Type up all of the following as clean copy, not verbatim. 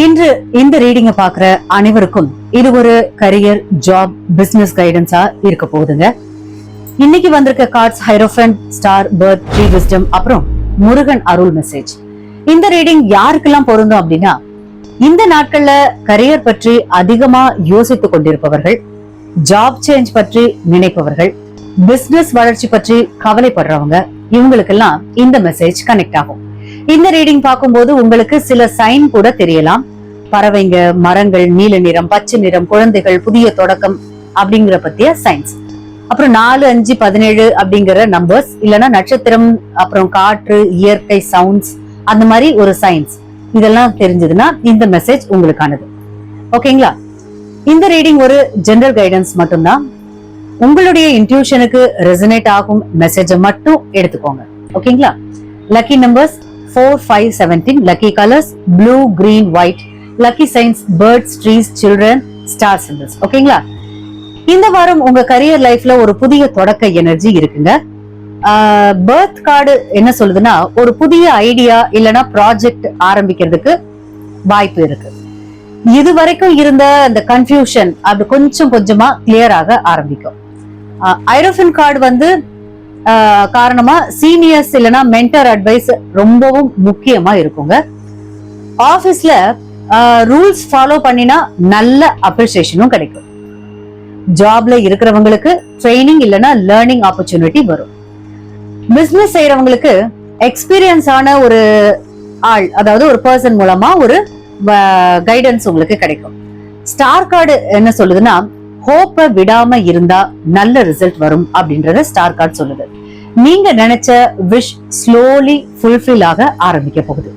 இன்று இந்த ரீடிங்க பாக்குற அனைவருக்கும் இது ஒரு கரியர், ஜாப், பிசினஸ் கைடன்ஸா இருக்க போகுதுங்க. இன்னைக்கு வந்திருக்க cards hierophant, star, birth, tree wisdom, அப்புறம் முருகன் அருள் மெசேஜ். இந்த ரீடிங் யாருக்கெல்லாம் பொருந்தும் அப்படின்னா, இந்த நாட்கள்ல கரியர் பற்றி அதிகமா யோசித்துக் கொண்டிருப்பவர்கள், ஜாப் சேஞ்ச் பற்றி நினைப்பவர்கள், பிசினஸ் வளர்ச்சி பற்றி கவலைப்படுறவங்க, இவங்களுக்கெல்லாம் இந்த மெசேஜ் கனெக்ட் ஆகும். இந்த ரீடிங் பார்க்கும்போது உங்களுக்கு சில சைன் கூட தெரியலாம். பறவைங்க, மரங்கள், நீல நிறம், பச்சை நிறம், குழந்தைகள், புதிய தொடக்கம் அப்படிங்கிற பத்திய சயின்ஸ். அப்புறம் 4, 5, 17 அப்படிங்கிற நம்பர்ஸ், இல்லைன்னா நட்சத்திரம், அப்புறம் காற்று, இயற்கை, சவுண்ட்ஸ், அந்த மாதிரி ஒரு சயின்ஸ். இதெல்லாம் தெரிஞ்சதுன்னா இந்த மெசேஜ் உங்களுக்கானது. ஓகேங்களா? இந்த ரீடிங் ஒரு ஜெனரல் கைடன்ஸ் மட்டும்தான். உங்களுடைய இன்ட்யூஷனுக்கு ரெசனேட் ஆகும் மெசேஜை மட்டும் எடுத்துக்கோங்க. ஓகேங்களா? Lucky numbers 4, 5, 17. Lucky colors blue, green, white. Lucky signs birds, trees, children, star symbols. ஓகேங்களா? இந்த வாரம் உங்க கரியர் லைஃப்ல ஒரு புதிய தொடக்க எனர்ஜி இருக்குங்க. பர்த் கார்டு என்ன சொல்லுதுன்னா, ஒரு புதிய ஐடியா இல்லைன்னா ப்ராஜெக்ட் ஆரம்பிக்கிறதுக்கு வாய்ப்பு இருக்கு. இது வரைக்கும் இருந்த அந்த கன்ஃபியூஷன் அது கொஞ்சம் கொஞ்சமா கிளியர் ஆக ஆரம்பிக்கும். ஐரோஃபன் கார்டு வந்து காரணமா சீனியர்ஸ் இல்லைன்னா மென்டர் அட்வைஸ் ரொம்பவும் முக்கியமா இருக்குங்க. ஆபீஸ்ல ரூல்ஸ் ஃபாலோ பண்ணினா நல்ல அப்ரிசியேஷனும் கிடைக்கும். ஜாப்ல இருக்கிறவங்களுக்கு ட்ரைனிங் இல்லைன்னா லேர்னிங் ஆப்பர்ச்சுனிட்டி வரும். பிசினஸ் செய்யறவங்களுக்கு எக்ஸ்பீரியன்ஸ் ஆன ஒரு ஆள், அதாவது ஒரு பர்சன் மூலமா ஒரு கைடன்ஸ் உங்களுக்கு கிடைக்கும். ஸ்டார் கார்டு என்ன சொல்லுதுன்னா, ஹோப்பை விடாம இருந்தா நல்ல ரிசல்ட் வரும் அப்படின்றத ஸ்டார் கார்டு சொல்லுது. நீங்க நினைச்ச விஷ் ஸ்லோலி ஃபுல்ஃபில் ஆக ஆரம்பிக்க போகுது.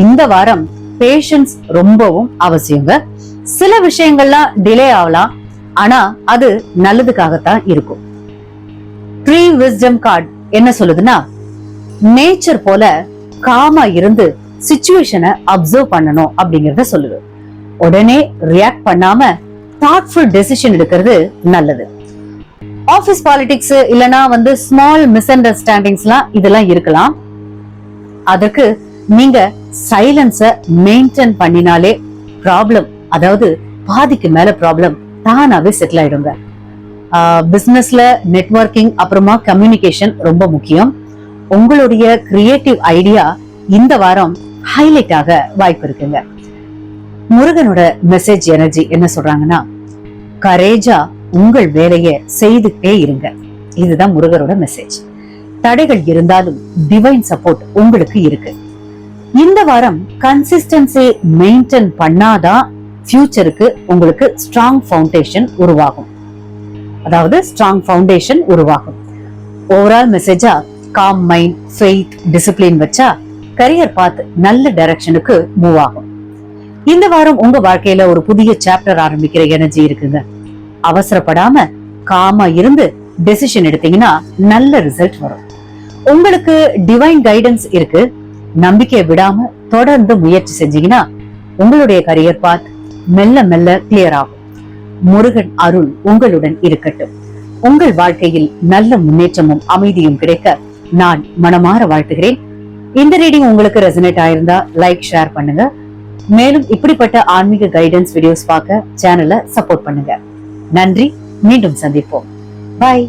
இந்த வாரம் பேஷன்ஸ் ரொம்பவும் அவசியங்க. சில விஷயங்கள்லாம் டிலே ஆகலாம், ஆனா அது நல்லதுக்காகத்தான் இருக்கும். ட்ரீ விஸ்டம் கார்டு என்ன சொல்லுதுன்னா, நேச்சர் போல காமா இருந்து சிச்சுவேஷனை அப்சர்வ் பண்ணணும் அப்படிங்கறத சொல்லுது. உடனே ரியாக்ட் பண்ணாம தாட்ஃபுல் டெசிஷன் எடுக்கிறது நல்லது. ஆபீஸ் பாலிடிக்ஸ் இல்லனா வந்து ஸ்மால் மிஸ் அண்டர்ஸ்டாண்டிங்ஸ்லாம் இதெல்லாம் இருக்கலாம். அதற்கு நீங்க சைலன்ஸ மெயின்டைன் பண்ணினாலே ப்ராப்ளம், அதாவது பாதிக்கு மேல ப்ராப்ளம் தானாவே செட்டில் ஆயிடுங்க. பிசினஸ்ல நெட்வொர்க்கிங் அப்புறமா கம்யூனிகேஷன் ரொம்ப முக்கியம். உங்களுடைய கிரியேட்டிவ் ஐடியா இந்த வாரம் ஹைலைட் ஆக வாய்ப்பு இருக்குங்க. முருகனோட மெசேஜ் எனர்ஜி என்ன சொல்றாங்கன்னா, கரேஜா உங்கள் வேலையை செய்துட்டே இருங்க. இதுதான் முருகனோட மெசேஜ். தடைகள் இருந்தாலும் டிவைன் சப்போர்ட் உங்களுக்கு இருக்கு. இந்த வாரம் கன்சிஸ்டன்சி மெயின்டைன் பண்ணாதான் ஃபியூச்சருக்கு உங்களுக்கு ஸ்ட்ராங் ஃபவுண்டேஷன் உருவாகும். அதாவது ஸ்ட்ராங் ஃபவுண்டேஷன் உருவாகும். ஓவரால் மெசேஜா காம் மைண்ட், ஃபெய்த், டிசிப்ளின் வச்சா கரியர் பாத் நல்ல டைரக்ஷனுக்கு மூவ் ஆகும். இந்த வாரம் உங்க வாழ்க்கையில ஒரு புதிய சாப்டர் ஆரம்பிக்கிற எனர்ஜி இருக்குங்க. அவசரப்படாம காமா இருந்து டெசிஷன் எடுத்தீங்கன்னா நல்ல ரிசல்ட் வரும். உங்களுக்கு டிவைன் கைடன்ஸ் இருக்கு. நம்பிக்கையை விடாம தொடர்ந்து முயற்சி செஞ்சீங்கன்னா உங்களுடைய கரியர் பாத் மெல்ல மெல்ல கிளியர் ஆகும். முருகன் அருள் உங்களுடன் இருக்கட்டும். உங்கள் வாழ்க்கையில் நல்ல முன்னேற்றமும் அமைதியும் கிடைக்க நான் மனமாற வாழ்த்துகிறேன். இந்த ரீடிங் உங்களுக்கு ரெசனேட் ஆயிருந்தா லைக், ஷேர் பண்ணுங்க. மேலும் இப்படிப்பட்ட ஆன்மீக கைடன்ஸ் வீடியோஸ் பார்க்க சேனலை சப்போர்ட் பண்ணுங்க. நன்றி. மீண்டும் சந்திப்போம். பாய்.